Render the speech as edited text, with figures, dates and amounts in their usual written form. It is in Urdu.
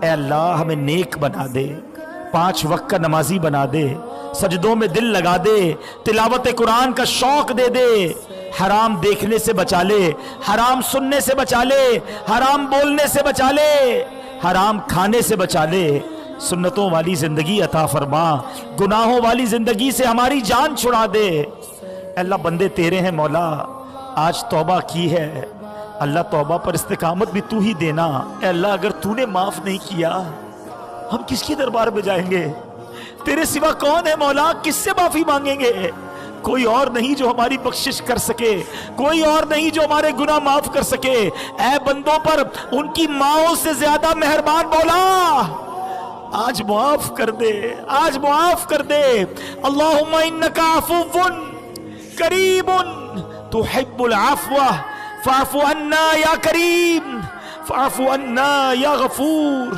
اے اللہ ہمیں نیک بنا دے، 5 وقت کا نمازی بنا دے، سجدوں میں دل لگا دے، تلاوت قرآن کا شوق دے دے، حرام دیکھنے سے بچا لے، حرام سننے سے بچا لے، حرام بولنے سے بچا لے، حرام کھانے سے بچا لے، سنتوں والی زندگی عطا فرما، گناہوں والی زندگی سے ہماری جان چھڑا دے۔ اے اللہ بندے تیرے ہیں مولا، آج توبہ کی ہے، اللہ توبہ پر استقامت بھی تو ہی دینا۔ اے اللہ اگر تو نے معاف نہیں کیا ہم کس کی دربار میں جائیں گے؟ تیرے سوا کون ہے مولا، کس سے معافی مانگیں گے؟ کوئی اور نہیں جو ہماری بخشش کر سکے، کوئی اور نہیں جو ہمارے گناہ معاف کر سکے۔ اے بندوں پر ان کی ماؤں سے زیادہ مہربان مولا، آج معاف کر دے، آج معاف کر دے۔ اللہم انکا عفو کریم تحب العفو فاعف عنا یا کریم، فاعف عنا یا غفور۔